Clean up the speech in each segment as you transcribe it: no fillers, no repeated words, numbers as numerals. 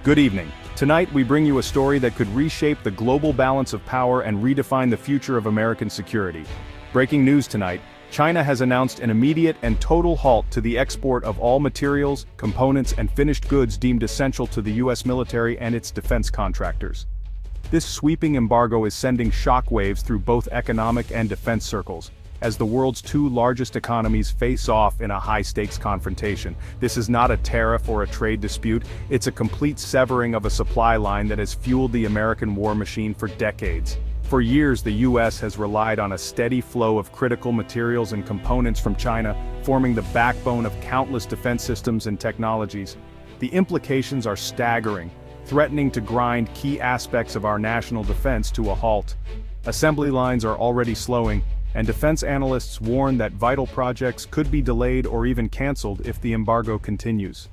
Good evening. Tonight we bring you a story that could reshape the global balance of power and redefine the future of American security. Breaking news tonight, China has announced an immediate and total halt to the export of all materials, components and finished goods deemed essential to the U.S. military and its defense contractors. This sweeping embargo is sending shockwaves through both economic and defense circles, as the world's two largest economies face off in a high-stakes confrontation. This is not a tariff or a trade dispute, it's a complete severing of a supply line that has fueled the American war machine for decades. For years, the U.S. has relied on a steady flow of critical materials and components from China, forming the backbone of countless defense systems and technologies. The implications are staggering, threatening to grind key aspects of our national defense to a halt. Assembly lines are already slowing, and defense analysts warn that vital projects could be delayed or even canceled if the embargo continues.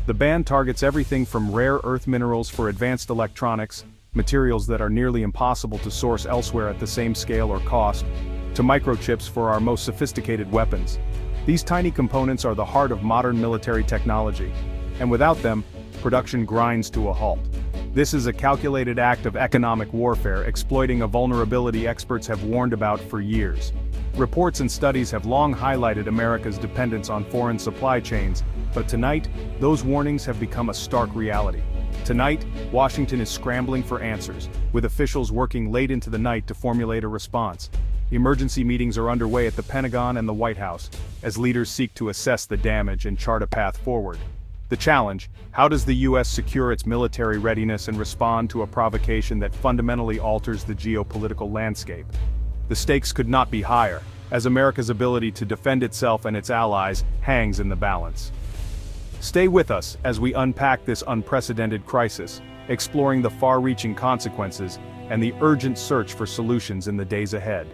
The ban targets everything from rare earth minerals for advanced electronics, materials that are nearly impossible to source elsewhere at the same scale or cost, to microchips for our most sophisticated weapons. These tiny components are the heart of modern military technology, and without them, production grinds to a halt. This is a calculated act of economic warfare, exploiting a vulnerability experts have warned about for years. Reports and studies have long highlighted America's dependence on foreign supply chains, but tonight, those warnings have become a stark reality. Tonight, Washington is scrambling for answers, with officials working late into the night to formulate a response. Emergency meetings are underway at the Pentagon and the White House, as leaders seek to assess the damage and chart a path forward. The challenge: how does the U.S. secure its military readiness and respond to a provocation that fundamentally alters the geopolitical landscape? The stakes could not be higher, as America's ability to defend itself and its allies hangs in the balance. Stay with us as we unpack this unprecedented crisis, exploring the far-reaching consequences and the urgent search for solutions in the days ahead.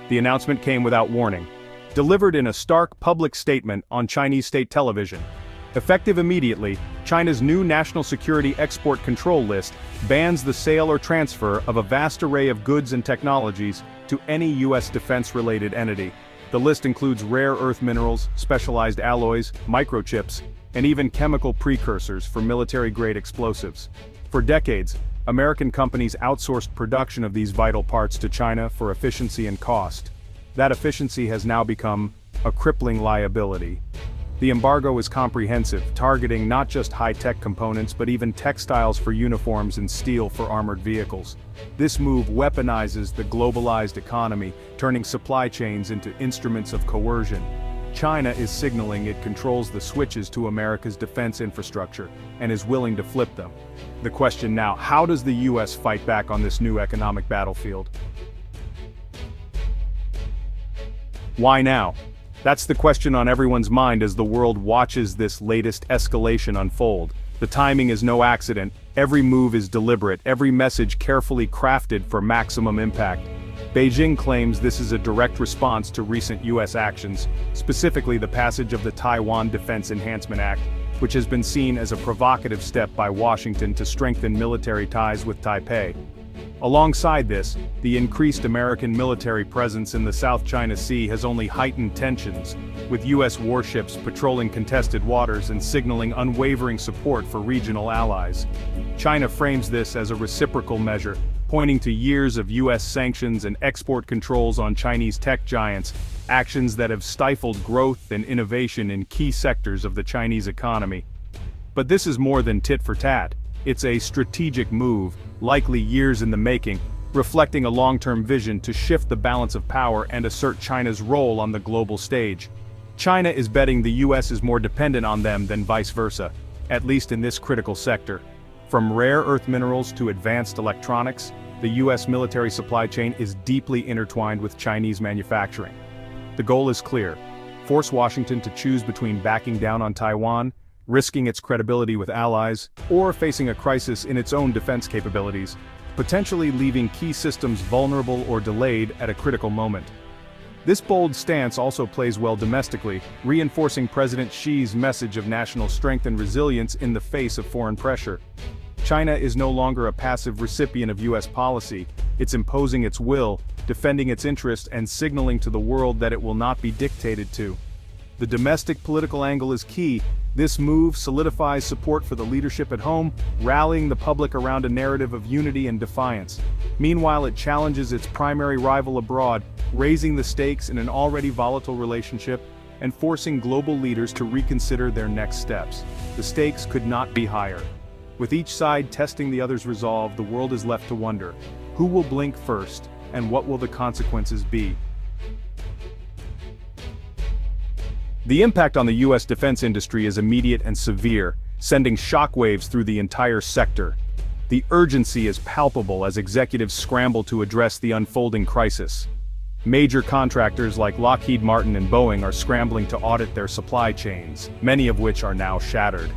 The announcement came without warning, delivered in a stark public statement on Chinese state television. Effective immediately, China's new National Security Export Control List bans the sale or transfer of a vast array of goods and technologies to any U.S. defense-related entity. The list includes rare earth minerals, specialized alloys, microchips, and even chemical precursors for military-grade explosives. For decades, American companies outsourced production of these vital parts to China for efficiency and cost. That efficiency has now become a crippling liability. The embargo is comprehensive, targeting not just high-tech components but even textiles for uniforms and steel for armored vehicles. This move weaponizes the globalized economy, turning supply chains into instruments of coercion. China is signaling it controls the switches to America's defense infrastructure and is willing to flip them. The question now: how does the U.S. fight back on this new economic battlefield? Why now? That's the question on everyone's mind as the world watches this latest escalation unfold. The timing is no accident, every move is deliberate, every message carefully crafted for maximum impact. Beijing claims this is a direct response to recent U.S. actions, specifically the passage of the Taiwan Defense Enhancement Act, which has been seen as a provocative step by Washington to strengthen military ties with Taipei. Alongside this, the increased American military presence in the South China Sea has only heightened tensions, with U.S. warships patrolling contested waters and signaling unwavering support for regional allies. China frames this as a reciprocal measure, pointing to years of U.S. sanctions and export controls on Chinese tech giants, actions that have stifled growth and innovation in key sectors of the Chinese economy. But this is more than tit for tat. It's a strategic move, likely years in the making, reflecting a long-term vision to shift the balance of power and assert China's role on the global stage. China is betting the U.S. is more dependent on them than vice versa, at least in this critical sector. From rare earth minerals to advanced electronics, the U.S. military supply chain is deeply intertwined with Chinese manufacturing. The goal is clear: force Washington to choose between backing down on Taiwan, risking its credibility with allies, or facing a crisis in its own defense capabilities, potentially leaving key systems vulnerable or delayed at a critical moment. This bold stance also plays well domestically, reinforcing President Xi's message of national strength and resilience in the face of foreign pressure. China is no longer a passive recipient of U.S. policy, it's imposing its will, defending its interests and signaling to the world that it will not be dictated to. The domestic political angle is key. This move solidifies support for the leadership at home, rallying the public around a narrative of unity and defiance. Meanwhile, it challenges its primary rival abroad, raising the stakes in an already volatile relationship and forcing global leaders to reconsider their next steps. The stakes could not be higher. With each side testing the other's resolve, the world is left to wonder, who will blink first, and what will the consequences be? The impact on the U.S. defense industry is immediate and severe, sending shockwaves through the entire sector. The urgency is palpable as executives scramble to address the unfolding crisis. Major contractors like Lockheed Martin and Boeing are scrambling to audit their supply chains, many of which are now shattered.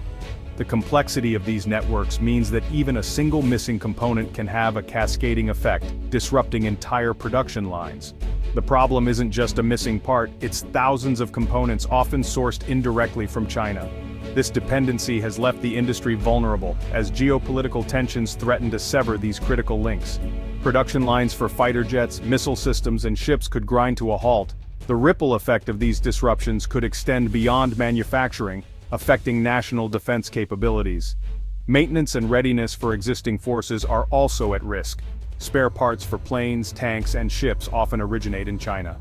The complexity of these networks means that even a single missing component can have a cascading effect, disrupting entire production lines. The problem isn't just a missing part, it's thousands of components often sourced indirectly from China. This dependency has left the industry vulnerable, as geopolitical tensions threaten to sever these critical links. Production lines for fighter jets, missile systems, and ships could grind to a halt. The ripple effect of these disruptions could extend beyond manufacturing, affecting national defense capabilities. Maintenance and readiness for existing forces are also at risk. Spare parts for planes, tanks, and ships often originate in China.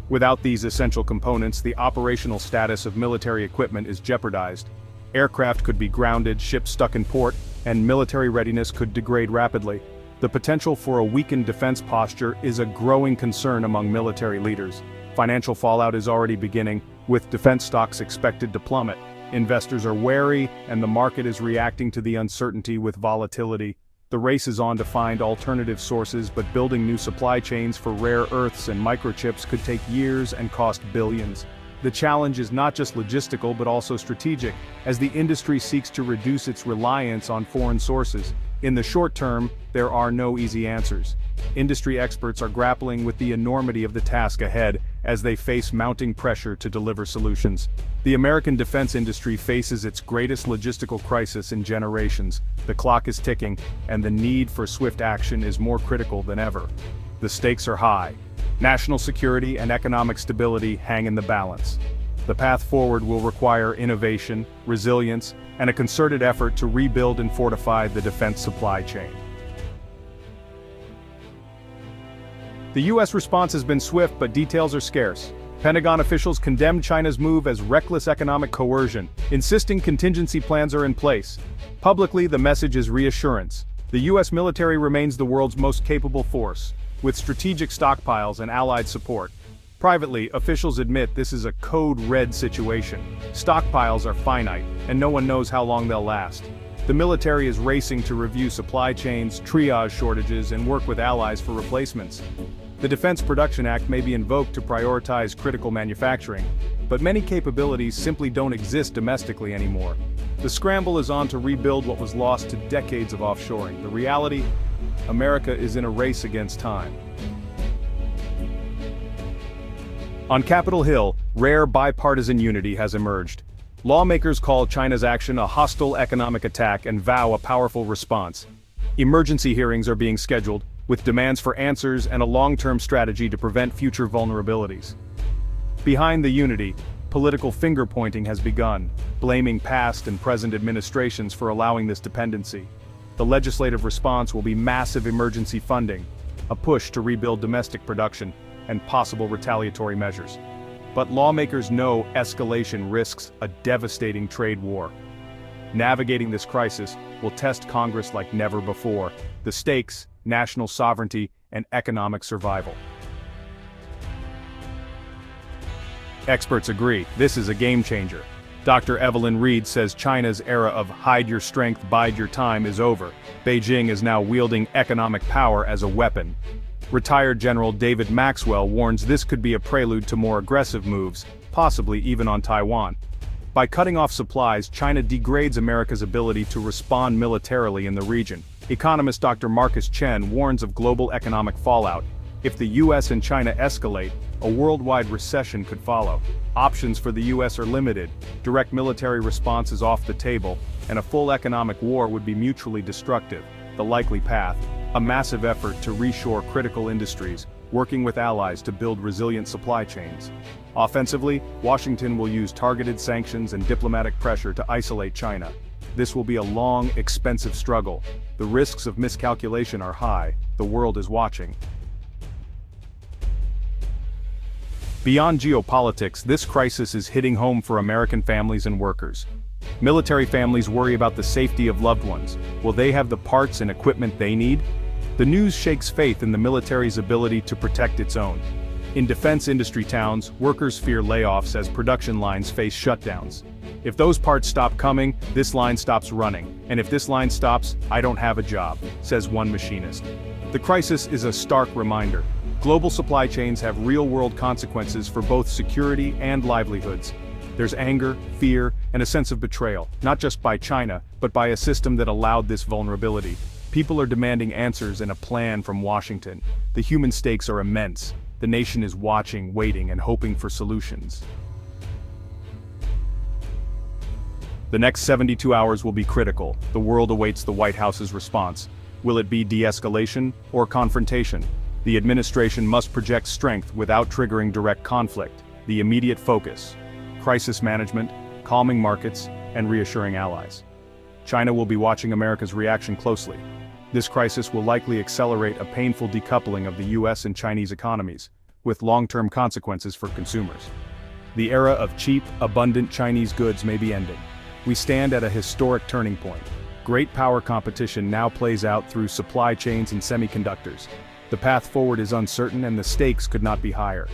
Without these essential components, the operational status of military equipment is jeopardized. Aircraft could be grounded, ships stuck in port, and military readiness could degrade rapidly. The potential for a weakened defense posture is a growing concern among military leaders. Financial fallout is already beginning, with defense stocks expected to plummet. Investors are wary, and the market is reacting to the uncertainty with volatility. The race is on to find alternative sources, but building new supply chains for rare earths and microchips could take years and cost billions. The challenge is not just logistical but also strategic, as the industry seeks to reduce its reliance on foreign sources. In the short term, there are no easy answers. Industry experts are grappling with the enormity of the task ahead as they face mounting pressure to deliver solutions. The American defense industry faces its greatest logistical crisis in generations. The clock is ticking, and the need for swift action is more critical than ever. The stakes are high. National security and economic stability hang in the balance. The path forward will require innovation, resilience, and a concerted effort to rebuild and fortify the defense supply chain. The U.S. response has been swift, but details are scarce. Pentagon officials condemned China's move as reckless economic coercion, insisting contingency plans are in place. Publicly, the message is reassurance. The U.S. military remains the world's most capable force, with strategic stockpiles and allied support. Privately, officials admit this is a code red situation. Stockpiles are finite, and no one knows how long they'll last. The military is racing to review supply chains, triage shortages, and work with allies for replacements. The Defense Production Act may be invoked to prioritize critical manufacturing, but many capabilities simply don't exist domestically anymore. The scramble is on to rebuild what was lost to decades of offshoring. The reality? America is in a race against time. On Capitol Hill, rare bipartisan unity has emerged. Lawmakers call China's action a hostile economic attack and vow a powerful response. Emergency hearings are being scheduled, with demands for answers and a long-term strategy to prevent future vulnerabilities. Behind the unity, political finger-pointing has begun, blaming past and present administrations for allowing this dependency. The legislative response will be massive emergency funding, a push to rebuild domestic production, and possible retaliatory measures. But lawmakers know escalation risks a devastating trade war. Navigating this crisis will test Congress like never before. The stakes: national sovereignty and economic survival. Experts agree, this is a game changer. Dr. Evelyn Reed says China's era of hide your strength, bide your time is over. Beijing is now wielding economic power as a weapon. Retired General David Maxwell warns this could be a prelude to more aggressive moves, possibly even on Taiwan. By cutting off supplies, China degrades America's ability to respond militarily in the region. Economist Dr. Marcus Chen warns of global economic fallout. If the US and China escalate, a worldwide recession could follow. Options for the US are limited. Direct military response is off the table, and a full economic war would be mutually destructive. The likely path: a massive effort to reshore critical industries, working with allies to build resilient supply chains. Offensively, Washington will use targeted sanctions and diplomatic pressure to isolate China. This will be a long, expensive struggle. The risks of miscalculation are high. The world is watching. Beyond geopolitics, this crisis is hitting home for American families and workers. Military families worry about the safety of loved ones. Will they have the parts and equipment they need? The news shakes faith in the military's ability to protect its own. In defense industry towns, workers fear layoffs as production lines face shutdowns. If those parts stop coming, this line stops running. And if this line stops, I don't have a job, says one machinist. The crisis is a stark reminder. Global supply chains have real-world consequences for both security and livelihoods. There's anger, fear, and a sense of betrayal, not just by China, but by a system that allowed this vulnerability. People are demanding answers and a plan from Washington. The human stakes are immense. The nation is watching, waiting, and hoping for solutions. The next 72 hours will be critical. The world awaits the White House's response. Will it be de-escalation or confrontation? The administration must project strength without triggering direct conflict. The immediate focus: crisis management, calming markets, and reassuring allies. China will be watching America's reaction closely. This crisis will likely accelerate a painful decoupling of the US and Chinese economies, with long-term consequences for consumers. The era of cheap, abundant Chinese goods may be ending. We stand at a historic turning point. Great power competition now plays out through supply chains and semiconductors. The path forward is uncertain and the stakes could not be higher.